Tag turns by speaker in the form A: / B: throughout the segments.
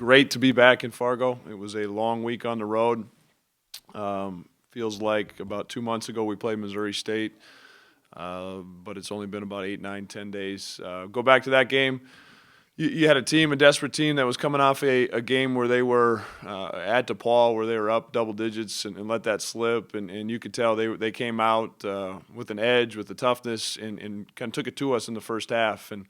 A: great to be back in Fargo. It was a long week on the road. Feels like about 2 months ago we played Missouri State, but it's only been about 8, 9, 10 days. Go back to that game. You had a desperate team that was coming off a game where they were at DePaul, where they were up double digits and let that slip. And you could tell they came out with an edge, with the toughness, and kind of took it to us in the first half and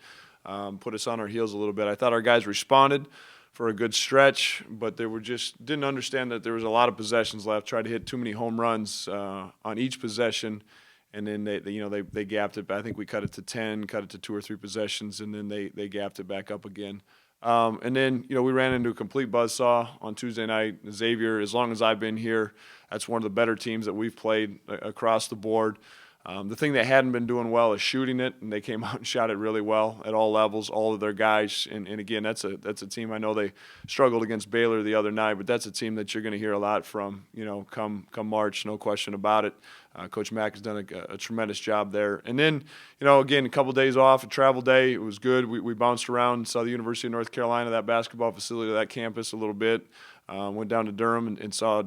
A: put us on our heels a little bit. I thought our guys responded for a good stretch, but they were just didn't understand that there was a lot of possessions left. Tried to hit too many home runs on each possession, and then they gapped it. I think we cut it to 10, cut it to 2 or 3 possessions, and then they gapped it back up again. And then we ran into a complete buzzsaw on Tuesday night. Xavier, as long as I've been here, that's one of the better teams that we've played across the board. The thing they hadn't been doing well is shooting it, and they came out and shot it really well at all levels, all of their guys. And again, that's a team. I know they struggled against Baylor the other night, but that's a team that you're going to hear a lot from, come March, no question about it. Coach Mack has done a tremendous job there. And then, again, a couple of days off, a travel day. It was good. We bounced around, saw the University of North Carolina, that basketball facility, that campus a little bit. Went down to Durham and saw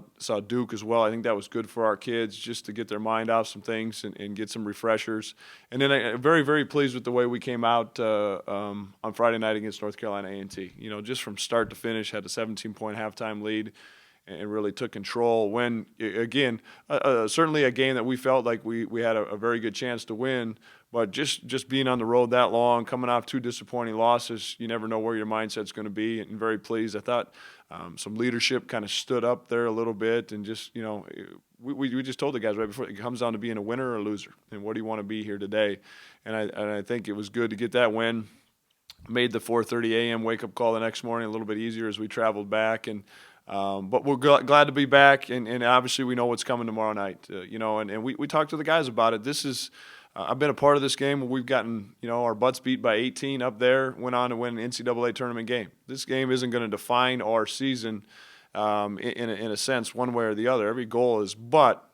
A: Duke as well. I think that was good for our kids just to get their mind off some things and get some refreshers. And then I'm very, very pleased with the way we came out on Friday night against North Carolina A&T. Just from start to finish, had a 17-point halftime lead and really took control. When, again, certainly a game that we felt like we had a very good chance to win, but just being on the road that long, coming off 2 disappointing losses, you never know where your mindset's going to be, and very pleased. I thought some leadership kind of stood up there a little bit, and just, we just told the guys right before, it comes down to being a winner or a loser, and what do you want to be here today? And I think it was good to get that win. Made the 4:30 a.m. wake-up call the next morning a little bit easier as we traveled back, and but we're glad to be back, and obviously we know what's coming tomorrow night. And we talked to the guys about it. This is I've been a part of this game where we've gotten our butts beat by 18 up there, went on to win an NCAA tournament game. This game isn't going to define our season in a sense, one way or the other. Every goal is, but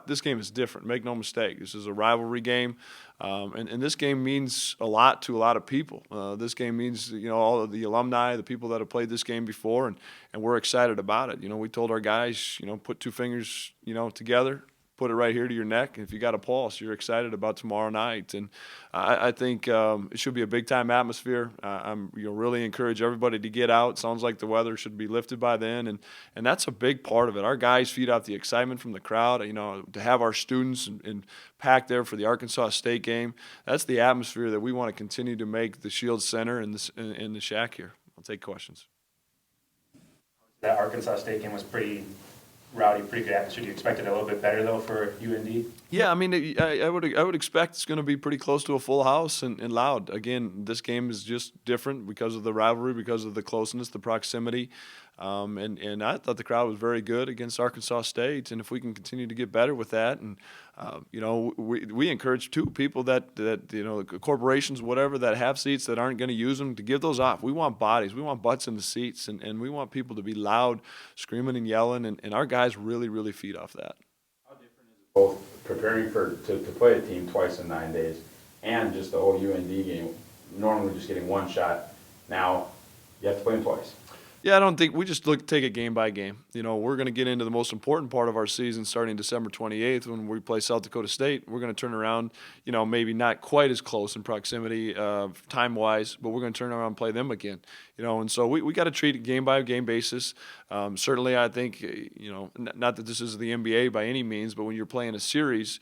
A: this game is different. Make no mistake. This is a rivalry game, and this game means a lot to a lot of people. This game means all of the alumni, the people that have played this game before, and we're excited about it. We told our guys, put 2 fingers together, put it right here to your neck, and if you got a pulse, you're excited about tomorrow night. And I think it should be a big-time atmosphere. I'm really encourage everybody to get out. Sounds like the weather should be lifted by then, and that's a big part of it. Our guys feed off the excitement from the crowd. To have our students and packed there for the Arkansas State game, that's the atmosphere that we want to continue to make the Shield Center and the Shack here. I'll take questions.
B: That Arkansas State game was pretty rowdy, pretty good atmosphere. Do you expect it a little bit better though for UND?
A: Yeah, I mean, I would expect it's going to be pretty close to a full house and loud. Again, this game is just different because of the rivalry, because of the closeness, the proximity, and I thought the crowd was very good against Arkansas State. And if we can continue to get better with that, and we encourage too people that corporations, whatever, that have seats that aren't going to use them, to give those off. We want bodies, we want butts in the seats, and we want people to be loud, screaming and yelling, and our guys really, really feed off that.
C: How different is it both preparing to play a team twice in 9 days and just the whole UND game? Normally just getting one shot. Now you have to play them twice.
A: Yeah, I don't think we just take it game by game. We're going to get into the most important part of our season starting December 28th when we play South Dakota State. We're going to turn around, maybe not quite as close in proximity time-wise, but we're going to turn around and play them again. And so we got to treat it game by game basis. Certainly, I think, not that this is the NBA by any means, but when you're playing a series,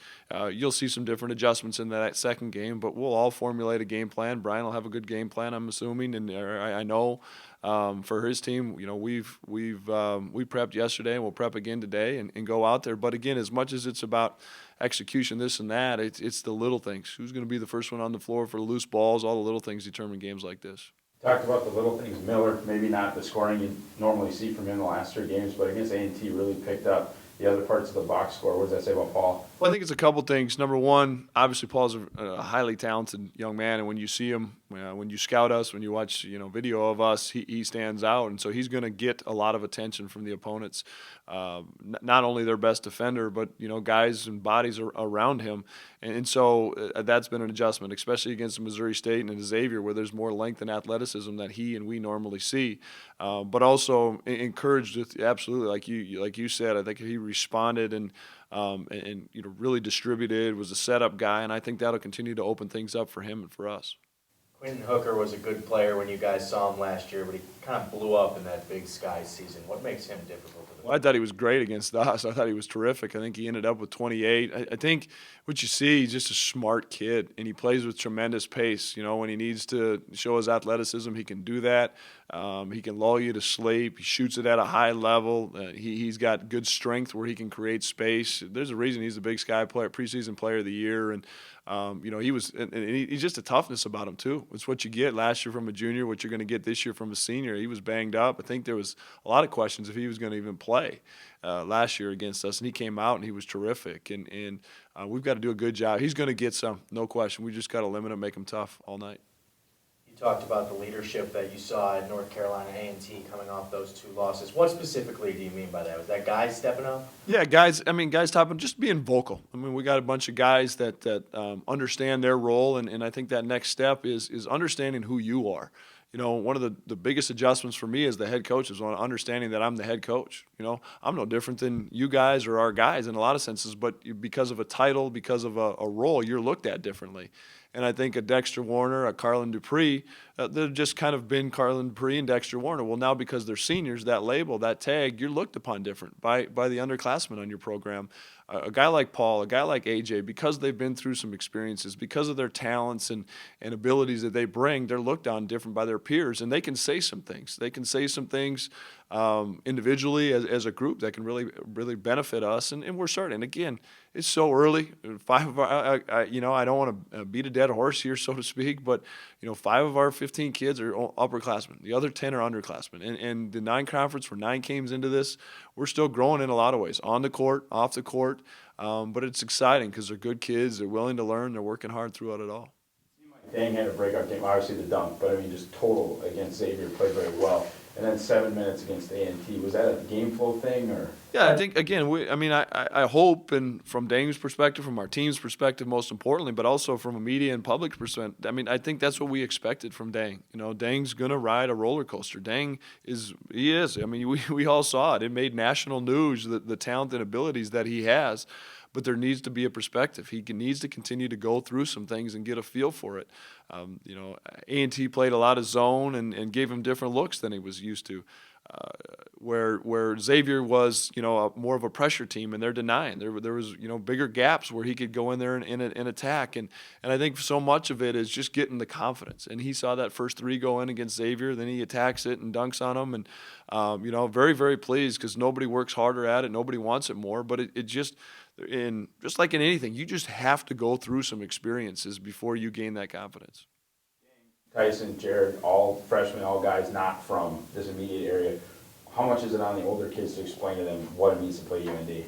A: you'll see some different adjustments in that second game. But we'll all formulate a game plan. Brian will have a good game plan, I'm assuming, and I know. For his team, we prepped yesterday and we'll prep again today and go out there. But again, as much as it's about execution, this and that, it's the little things. Who's going to be the first one on the floor for the loose balls? All the little things determine games like this.
C: Talked about the little things. Miller, maybe not the scoring you normally see from him in the last 3 games, but against A&T really picked up the other parts of the box score. What does that say about Paul?
A: Well, I think it's a couple things. Number one, obviously Paul's a highly talented young man, and when you see him, when you scout us, when you watch video of us, he stands out, and so he's going to get a lot of attention from the opponents. Not only their best defender, but guys and bodies around him, and so that's been an adjustment, especially against Missouri State and Xavier, where there's more length and athleticism that he and we normally see. But also encouraged with absolutely, like you said, I think he responded and really distributed, was a setup guy, and I think that'll continue to open things up for him and for us.
D: Quentin Hooker was a good player when you guys saw him last year, but he kind of blew up in that Big Sky season. What makes him difficult to the
A: Well, I thought he was great against us. I thought he was terrific. I think he ended up with 28. I think what you see, he's just a smart kid, and he plays with tremendous pace. When he needs to show his athleticism, he can do that. He can lull you to sleep. He shoots it at a high level. He's got good strength where he can create space. There's a reason he's the Big Sky player, preseason player of the year, and he's just a toughness about him too. It's what you get last year from a junior, what you're going to get this year from a senior. He was banged up. I think there was a lot of questions if he was going to even play last year against us, and he came out and he was terrific. And we've got to do a good job. He's going to get some, no question. We just got to limit him, make him tough all night.
D: You talked about the leadership that you saw at North Carolina A&T coming off those 2 losses. What specifically do you mean by that? Was that guys stepping up?
A: Yeah, guys topping, just being vocal. We got a bunch of guys that understand their role, and I think that next step is understanding who you are. One of the biggest adjustments for me as the head coach is understanding that I'm the head coach. I'm no different than you guys or our guys in a lot of senses, but because of a title, because of a role, you're looked at differently. And I think a Dexter Warner, a Carlin Dupree, they've just kind of been Carlin Dupree and Dexter Warner. Well, now because they're seniors, that label, that tag, you're looked upon different by the underclassmen on your program. A guy like Paul, a guy like AJ, because they've been through some experiences, because of their talents and abilities that they bring, they're looked on different by their peers, and they can say some things. They can say some things individually as a group that can really benefit us, and we're starting. Again, it's so early. 5 of our, I don't want to beat a dead horse here, so to speak, but 5 of our 15 kids are upperclassmen. The other 10 are underclassmen, and the 9 conference, we're 9 games into this. We're still growing in a lot of ways, on the court, off the court, but it's exciting because they're good kids. They're willing to learn. They're working hard throughout it all.
C: Dang had a breakout game, obviously the dunk, but just total against Xavier, played very well. And then 7 minutes against A&T. Was that a game flow thing, or? Yeah,
A: I think, again, I hope, and from Dame's perspective, from our team's perspective, most importantly, but also from a media and public perspective, I think that's what we expected from Dang. Dang's going to ride a roller coaster. He is. We all saw it. It made national news, the talent and abilities that he has. But there needs to be a perspective. He needs to continue to go through some things and get a feel for it. A&T played a lot of zone and gave him different looks than he was used to. Where Xavier was, more of a pressure team, and they're denying. There was, bigger gaps where he could go in there and attack. And I think so much of it is just getting the confidence. And he saw that first 3 go in against Xavier, then he attacks it and dunks on them. And, very, very pleased because nobody works harder at it. Nobody wants it more. But it just like in anything, you just have to go through some experiences before you gain that confidence.
C: Tyson, Jared, all freshmen, all guys not from this immediate area. How much is it on the older kids to explain to them what it means to play UND?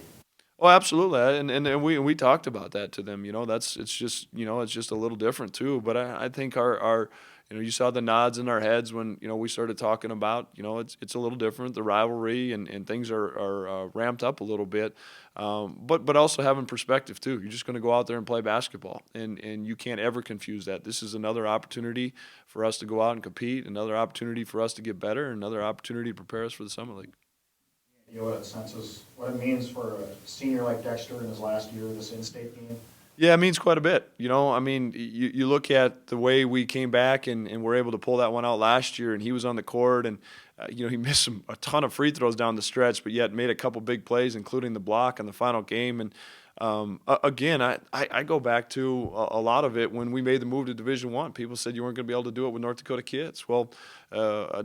A: Oh, absolutely, and we talked about that to them. It's just a little different too. But I think our you saw the nods in our heads when we started talking about it's a little different, the rivalry and things are ramped up a little bit, but also having perspective too. You're just going to go out there and play basketball, and you can't ever confuse that. This is another opportunity for us to go out and compete, another opportunity for us to get better, another opportunity to prepare us for the Summer League.
E: What it means for a senior like Dexter in his last year of this in-state game?
A: Yeah, it means quite a bit. You look at the way we came back and were able to pull that one out last year, and he was on the court, and he missed a ton of free throws down the stretch, but yet made a couple big plays, including the block in the final game. And again, I go back to a lot of it when we made the move to Division I. People said you weren't going to be able to do it with North Dakota kids. Well,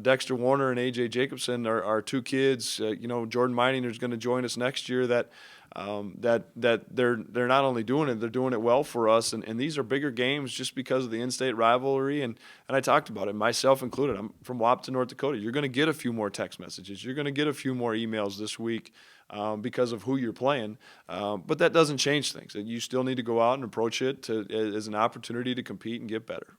A: Dexter Warner and AJ Jacobson are 2 kids. Jordan Meininger is going to join us next year that that they're not only doing it, they're doing it well for us. And these are bigger games just because of the in-state rivalry. And I talked about it, myself included. I'm from Wahpeton, North Dakota. You're going to get a few more text messages. You're going to get a few more emails this week because of who you're playing. But that doesn't change things. You still need to go out and approach it as an opportunity to compete and get better.